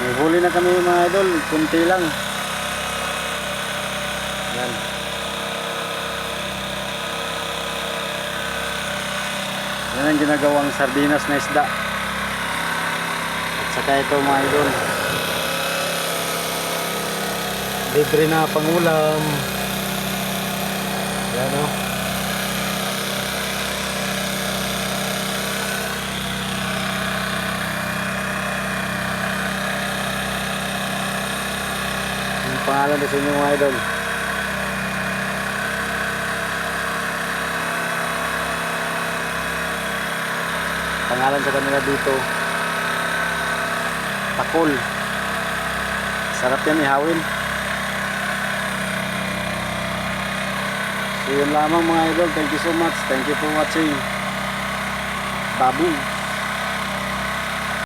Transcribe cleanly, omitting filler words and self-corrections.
May huli na kami mga idol, kunti lang. Yan. Yan ang ginagawang sardinas na isda. At saka ito mga idol, libre na pangulam. Yan o. Yung pangalan na sa inyo mga idol. Pangalan sa kanila dito, takol. Sarap yan ihawin. So yun lamang mga idol. Thank you so much. Thank you for watching. Babu.